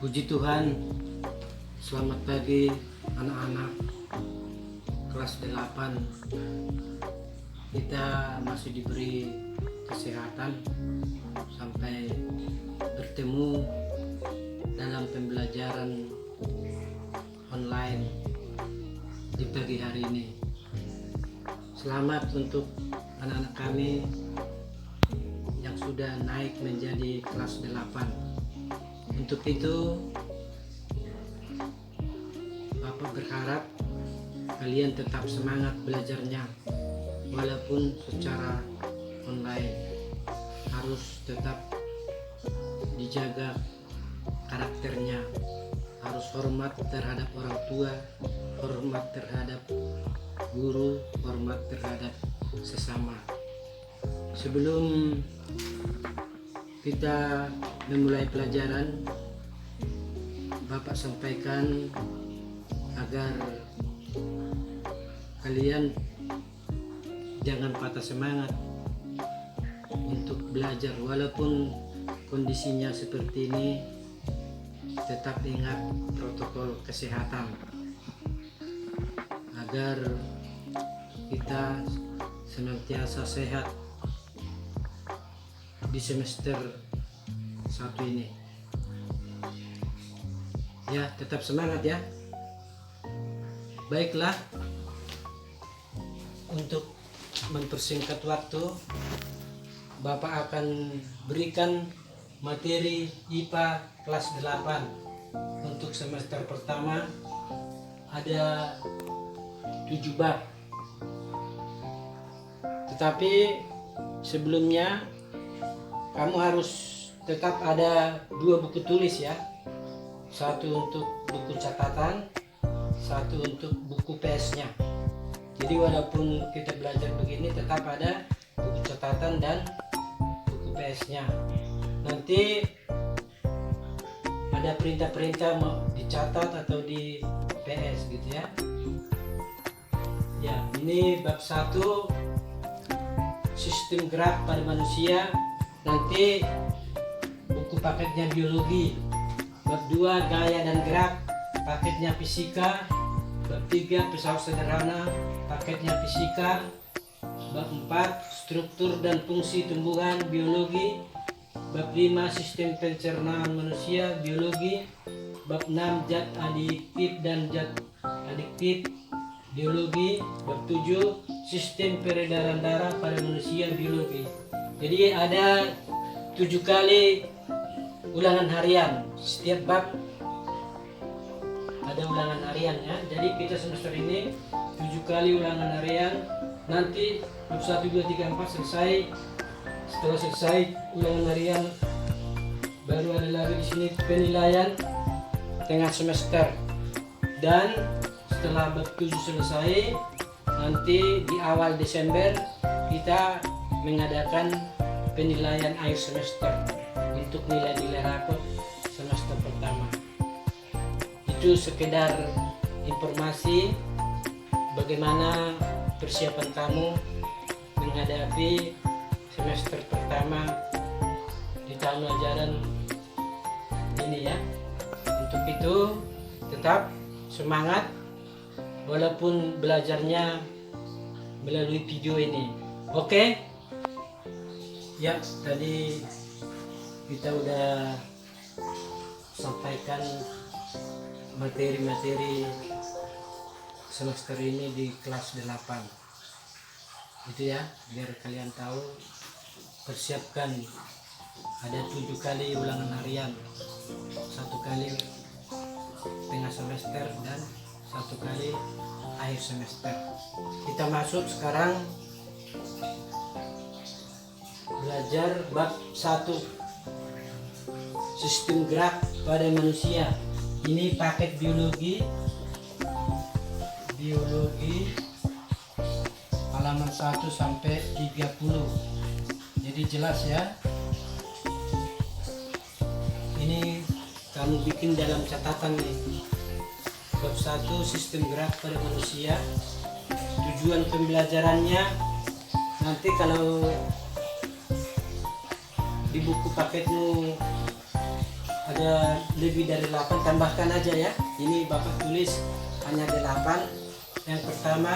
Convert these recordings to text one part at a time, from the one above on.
Puji Tuhan, selamat pagi anak-anak kelas 8. Kita masih diberi kesehatan sampai bertemu dalam pembelajaran online di pagi hari ini. Selamat untuk anak-anak kami yang sudah naik menjadi kelas 8. Untuk itu, Bapak berharap kalian tetap semangat belajarnya, walaupun secara online. Harus tetap dijaga karakternya, harus hormat terhadap orang tua, hormat terhadap guru, hormat terhadap sesama. Sebelum kita memulai pelajaran, Bapak sampaikan agar kalian jangan patah semangat untuk belajar walaupun kondisinya seperti ini. Tetap ingat protokol kesehatan agar kita senantiasa sehat di semester 1 ini. Ya, tetap semangat ya. Baiklah, untuk mempersingkat waktu, Bapak akan berikan materi IPA kelas 8 untuk semester pertama. Ada 7 bab. Tetapi sebelumnya kamu harus tetap ada 2 buku tulis ya. Satu untuk buku catatan, satu untuk buku PS-nya. Jadi walaupun kita belajar begini, tetap ada buku catatan dan buku PS-nya. Nanti ada perintah-perintah mau dicatat atau di PS gitu ya. Ya, ini bab 1, sistem gerak pada manusia. Nanti buku paketnya biologi. Bab 2, gaya dan gerak, paketnya fisika. Bab 3, pesawat sederhana, paketnya fisika. Bab 4, struktur dan fungsi tumbuhan, biologi. Bab 5, sistem pencernaan manusia, biologi. Bab 6, zat adiktif dan zat adiktif, biologi. Bab 7, sistem peredaran darah pada manusia, biologi. Jadi ada 7 kali ulangan harian. Setiap bab ada ulangan harian ya. Jadi kita semester ini 7 kali ulangan harian. Nanti bab 1, 2, 3, 4 selesai. Setelah selesai ulangan harian, baru ada lagi di sini penilaian tengah semester. Dan setelah bab 7 selesai, nanti di awal Desember kita mengadakan penilaian akhir semester untuk nilai-nilai rapor semester pertama. Itu sekedar informasi bagaimana persiapan kamu menghadapi semester pertama di tahun ajaran ini ya. Untuk itu tetap semangat walaupun belajarnya melalui video ini. Oke? Ya, tadi kita udah sampaikan materi-materi semester ini di kelas 8. Itu ya, biar kalian tahu. Persiapkan ada 7 kali ulangan harian, 1 kali tengah semester dan 1 kali akhir semester. Kita masuk sekarang belajar bab 1, sistem gerak pada manusia. Ini paket biologi halaman 1 sampai 30. Jadi jelas ya. Ini kamu bikin dalam catatan nih. Bab 1, sistem gerak pada manusia. Tujuan pembelajarannya nanti kalau di buku paketmu ada lebih dari 8, tambahkan aja ya. Ini Bapak tulis hanya 8. Yang pertama,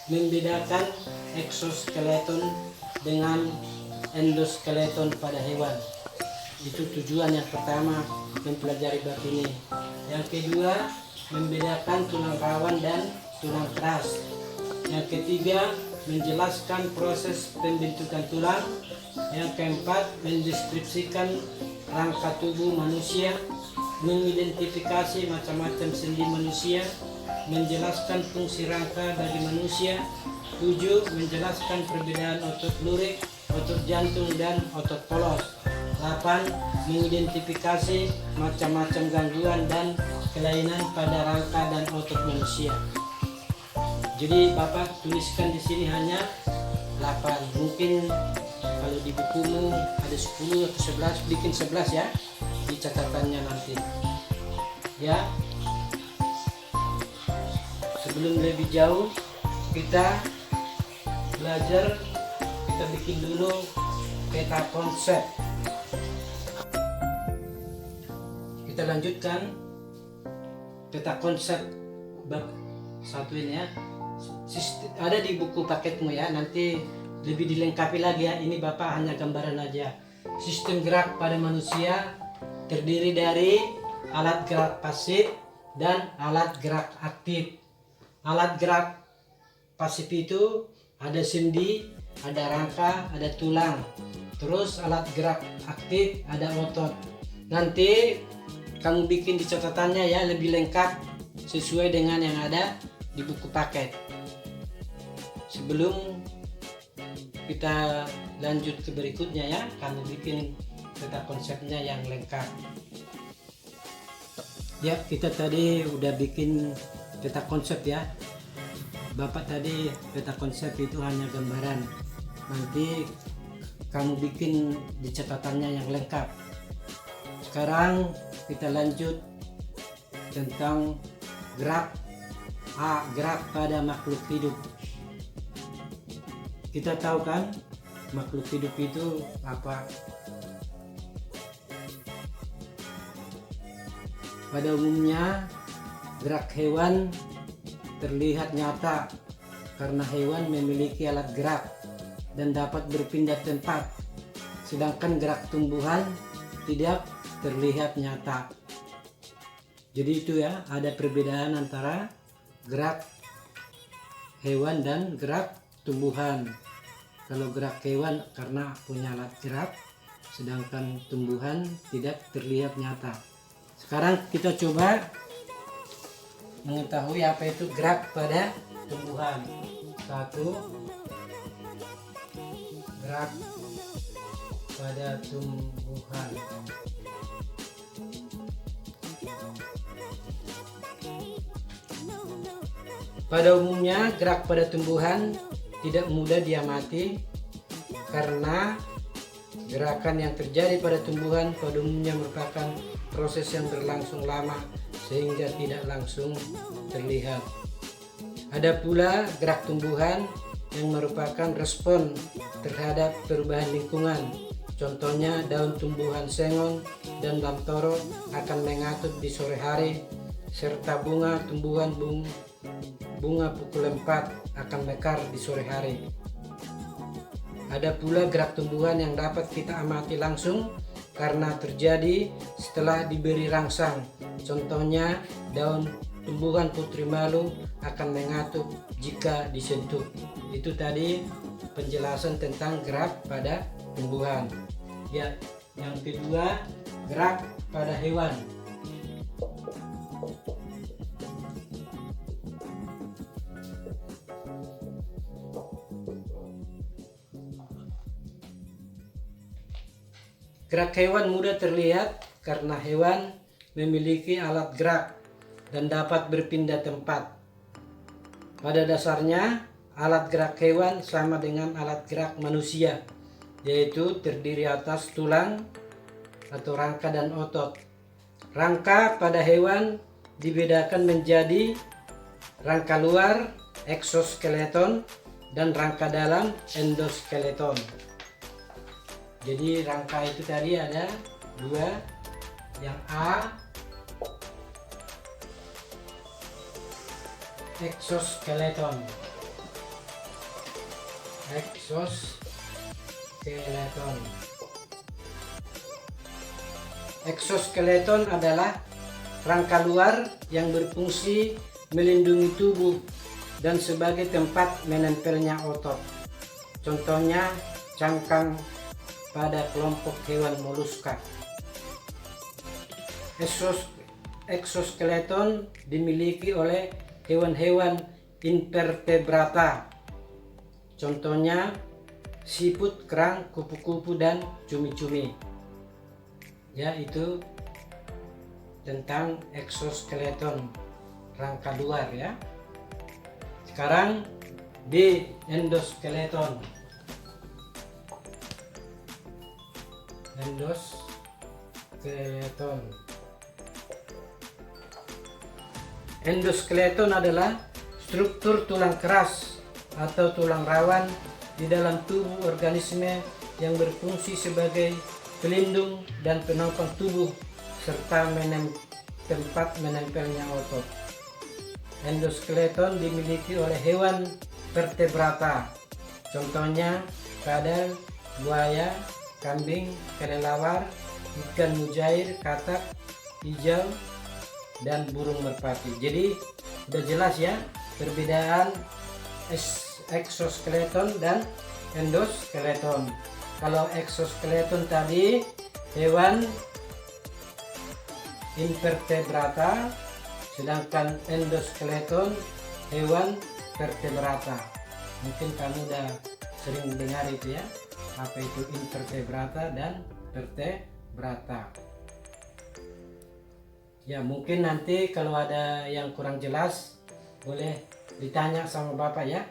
membedakan exoskeleton dengan endoskeleton pada hewan. Itu tujuan yang pertama mempelajari bab ini. Yang kedua, membedakan tulang rawan dan tulang keras. Yang ketiga, menjelaskan proses pembentukan tulang. Yang keempat, mendeskripsikan rangka tubuh manusia, mengidentifikasi macam-macam sendi manusia, menjelaskan fungsi rangka bagi manusia. 7, menjelaskan perbedaan otot lurik, otot jantung, dan otot polos. 8, mengidentifikasi macam-macam gangguan dan kelainan pada rangka dan otot manusia. Jadi Bapak tuliskan di sini hanya 8. Mungkin kalau di bukumu ada 10 atau 11, bikin 11 ya di catatannya nanti. Ya. Sebelum lebih jauh kita belajar, kita bikin dulu peta konsep. Kita lanjutkan peta konsep bab 1 ini ya. Ada di buku paketmu ya, nanti lebih dilengkapi lagi ya. Ini Bapak hanya gambaran aja. Sistem gerak pada manusia terdiri dari alat gerak pasif dan alat gerak aktif. Alat gerak pasif itu ada sendi, ada rangka, ada tulang. Terus alat gerak aktif ada otot. Nanti kamu bikin di catatannya ya, lebih lengkap sesuai dengan yang ada di buku paket. Sebelum kita lanjut ke berikutnya ya, kamu bikin peta konsepnya yang lengkap. Ya, kita tadi udah bikin peta konsep ya. Bapak tadi peta konsep itu hanya gambaran. Nanti kamu bikin di catatannya yang lengkap. Sekarang kita lanjut tentang gerak pada makhluk hidup. Kita tahu kan makhluk hidup itu apa? Pada umumnya gerak hewan terlihat nyata karena hewan memiliki alat gerak dan dapat berpindah tempat, sedangkan gerak tumbuhan tidak terlihat nyata. Jadi itu ya, ada perbedaan antara gerak hewan dan gerak tumbuhan. Kalau gerak hewan karena punya alat gerak, sedangkan tumbuhan tidak terlihat nyata. Sekarang kita coba mengetahui apa itu gerak pada tumbuhan. 1, gerak pada tumbuhan. Pada umumnya gerak pada tumbuhan tidak mudah diamati karena gerakan yang terjadi pada tumbuhan pada umumnya merupakan proses yang berlangsung lama sehingga tidak langsung terlihat. Ada pula gerak tumbuhan yang merupakan respon terhadap perubahan lingkungan. Contohnya daun tumbuhan sengon dan lamtoro akan mengatup di sore hari, serta bunga tumbuhan bunga pukul 4 akan mekar di sore hari. Ada pula gerak tumbuhan yang dapat kita amati langsung karena terjadi setelah diberi rangsang. Contohnya daun tumbuhan putri malu akan mengatup jika disentuh. Itu tadi penjelasan tentang gerak pada tumbuhan. Ya, yang kedua, gerak pada hewan. Gerak hewan mudah terlihat karena hewan memiliki alat gerak dan dapat berpindah tempat. Pada dasarnya, alat gerak hewan sama dengan alat gerak manusia, yaitu terdiri atas tulang atau rangka dan otot. Rangka pada hewan dibedakan menjadi rangka luar, exoskeleton, dan rangka dalam, endoskeleton. Jadi rangka itu tadi ada 2, Yang A, exoskeleton. Exoskeleton adalah rangka luar yang berfungsi melindungi tubuh dan sebagai tempat menempelnya otot. Contohnya cangkang pada kelompok hewan moluska. Exoskeleton dimiliki oleh hewan-hewan invertebrata. Contohnya siput, kerang, kupu-kupu, dan cumi-cumi. Ya, itu tentang exoskeleton, rangka luar ya. Sekarang B, endoskeleton. Endoskeleton adalah struktur tulang keras atau tulang rawan di dalam tubuh organisme yang berfungsi sebagai pelindung dan penopang tubuh serta tempat menempelnya otot. Endoskeleton dimiliki oleh hewan vertebrata. Contohnya kadal, buaya, kambing, kelelawar, ikan mujair, katak, hijau, dan burung merpati. Jadi udah jelas ya perbedaan exoskeleton dan endoskeleton. Kalau exoskeleton tadi hewan invertebrata, sedangkan endoskeleton hewan vertebrata. Mungkin kamu udah sering mendengar itu ya, apa itu invertebrata dan vertebrata. Ya, mungkin nanti kalau ada yang kurang jelas boleh ditanya sama Bapak ya,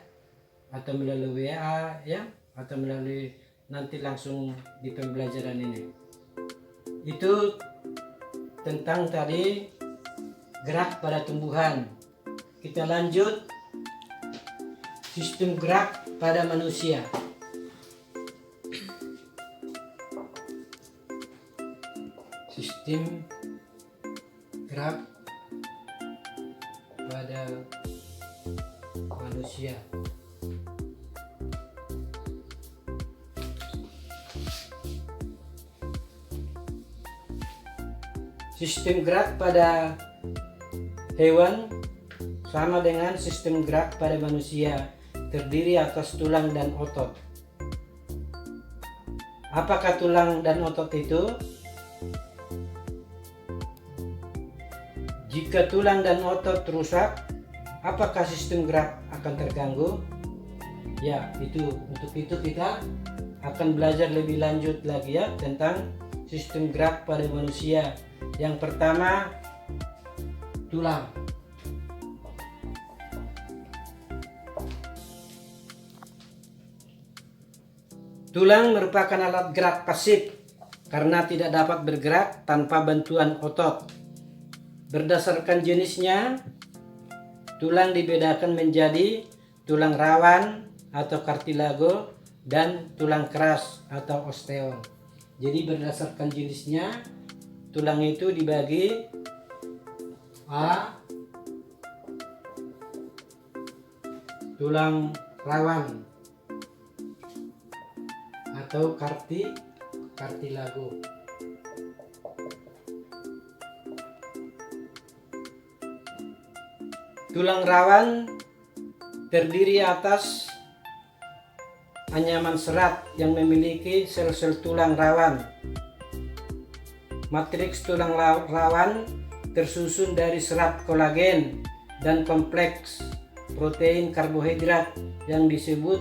atau melalui WA ya, atau melalui nanti langsung di pembelajaran ini. Itu tentang tadi gerak pada tumbuhan. Kita lanjut sistem gerak pada manusia. Sistem gerak pada manusia. Sistem gerak pada hewan sama dengan sistem gerak pada manusia, terdiri atas tulang dan otot. Apakah tulang dan otot itu? Jika tulang dan otot rusak, apakah sistem gerak akan terganggu? Ya, untuk itu kita akan belajar lebih lanjut lagi ya tentang sistem gerak pada manusia. Yang pertama, tulang. Tulang merupakan alat gerak pasif karena tidak dapat bergerak tanpa bantuan otot. Berdasarkan jenisnya, tulang dibedakan menjadi tulang rawan atau kartilago dan tulang keras atau osteon. Jadi berdasarkan jenisnya, tulang itu dibagi A, tulang rawan atau kartilago. Tulang rawan terdiri atas anyaman serat yang memiliki sel-sel tulang rawan. Matriks tulang rawan tersusun dari serat kolagen dan kompleks protein karbohidrat yang disebut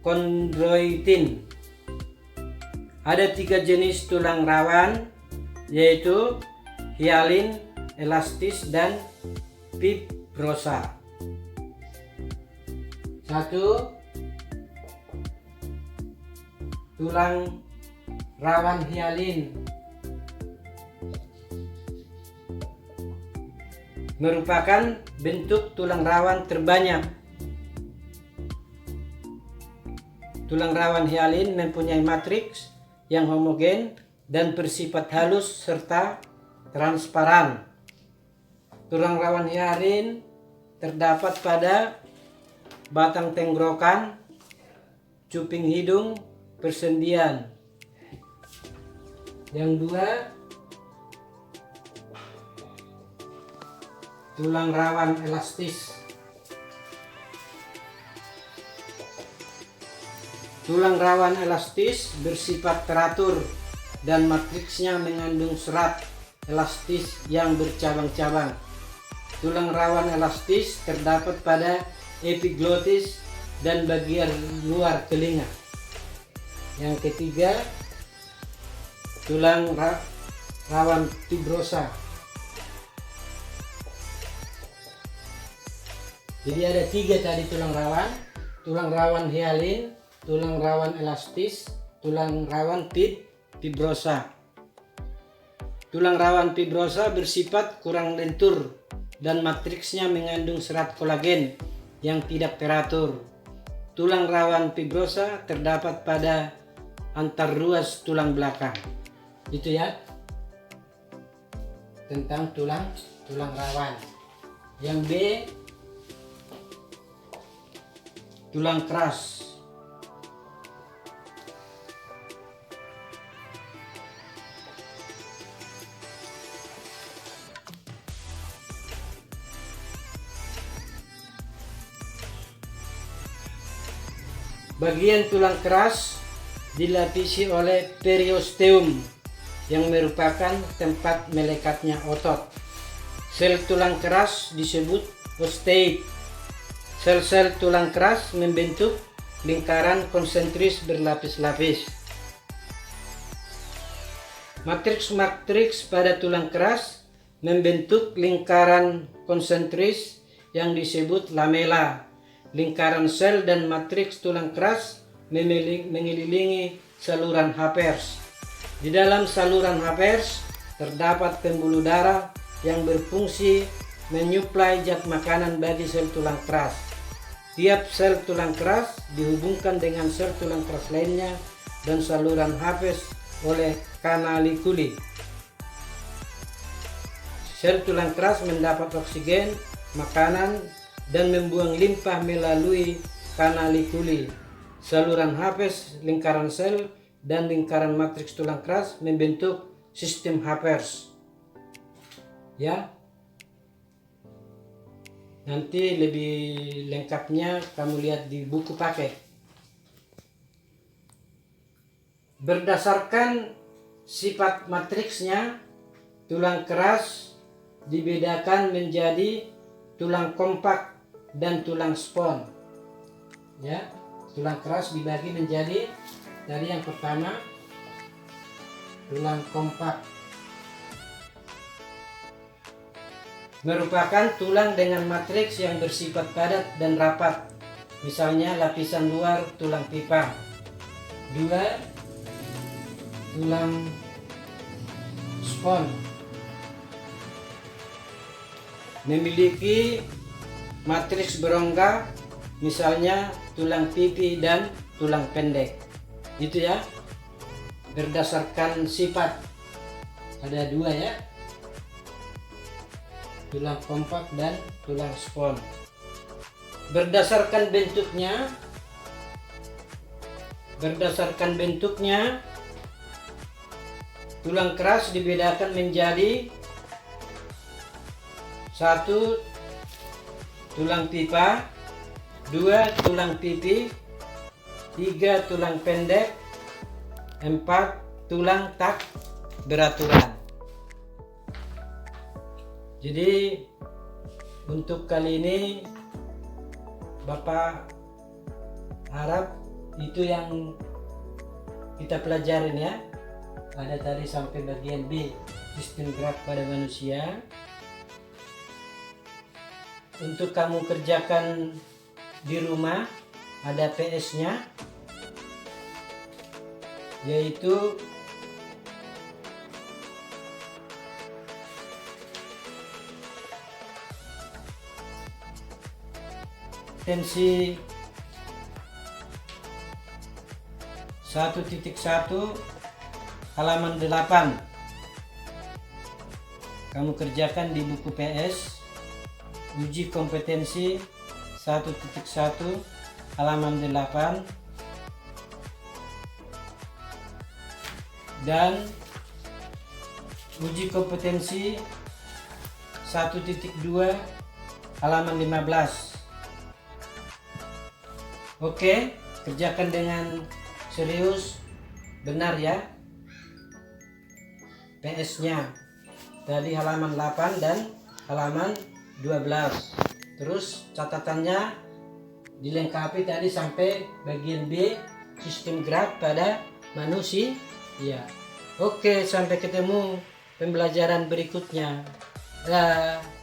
kondroitin. Ada 3 jenis tulang rawan, yaitu hialin, elastis, dan fibrosa. 1. Tulang rawan hialin merupakan bentuk tulang rawan terbanyak. Tulang rawan hialin mempunyai matriks yang homogen dan bersifat halus serta transparan. Tulang rawan hialin terdapat pada batang tenggorokan, cuping hidung, persendian. Yang dua, tulang rawan elastis. Tulang rawan elastis bersifat teratur dan matriksnya mengandung serat elastis yang bercabang-cabang. Tulang rawan elastis terdapat pada epiglotis dan bagian luar telinga. Yang ketiga, tulang rawan fibrosa. Jadi ada 3 tadi tulang rawan hialin, tulang rawan elastis, tulang rawan fibrosa. Tulang rawan fibrosa bersifat kurang lentur dan matriksnya mengandung serat kolagen yang tidak teratur. Tulang rawan fibrosa terdapat pada antar ruas tulang belakang. Itu ya tentang tulang rawan. Yang B, tulang keras. Bagian tulang keras dilapisi oleh periosteum yang merupakan tempat melekatnya otot. Sel tulang keras disebut osteid. Sel-sel tulang keras membentuk lingkaran konsentris berlapis-lapis. Matriks-matriks pada tulang keras membentuk lingkaran konsentris yang disebut lamela. Lingkaran sel dan matriks tulang keras mengelilingi saluran Happers. Di dalam saluran Happers terdapat pembuluh darah yang berfungsi menyuplai zat makanan bagi sel tulang keras. Tiap sel tulang keras dihubungkan dengan sel tulang keras lainnya dan saluran Happers oleh kanalikuli. Sel tulang keras mendapat oksigen, makanan, dan membuang limpa melalui kanalikuli. Saluran Happers, lingkaran sel, dan lingkaran matriks tulang keras membentuk sistem Happers. Ya. Nanti lebih lengkapnya kamu lihat di buku paket. Berdasarkan sifat matriksnya, tulang keras dibedakan menjadi tulang kompak dan tulang spon. Ya, tulang keras dibagi menjadi dari yang pertama tulang kompak, merupakan tulang dengan matriks yang bersifat padat dan rapat. Misalnya lapisan luar tulang pipa. 2. Tulang spon memiliki matriks berongga, misalnya tulang pipi dan tulang pendek. Itu ya, berdasarkan sifat. Ada 2 ya, tulang kompak dan tulang spon. Berdasarkan bentuknya, tulang keras dibedakan menjadi 1. Tulang pipa, 2. Tulang pipi, 3. Tulang pendek, 4. Tulang tak beraturan. Jadi untuk kali ini Bapak harap itu yang kita pelajarin ya. Ada tadi sampai bagian B, sistem gerak pada manusia. Untuk kamu kerjakan di rumah ada PS-nya, yaitu tensi 1.1 halaman 8. Kamu kerjakan di buku PS uji kompetensi 1.1 halaman 8 dan uji kompetensi 1.2 halaman 15. Oke, kerjakan dengan serius, benar ya. PS-nya dari halaman 8 dan halaman 12. Terus catatannya dilengkapi tadi sampai bagian B, sistem gerak pada manusia. Ya. Oke, sampai ketemu pembelajaran berikutnya. Dah.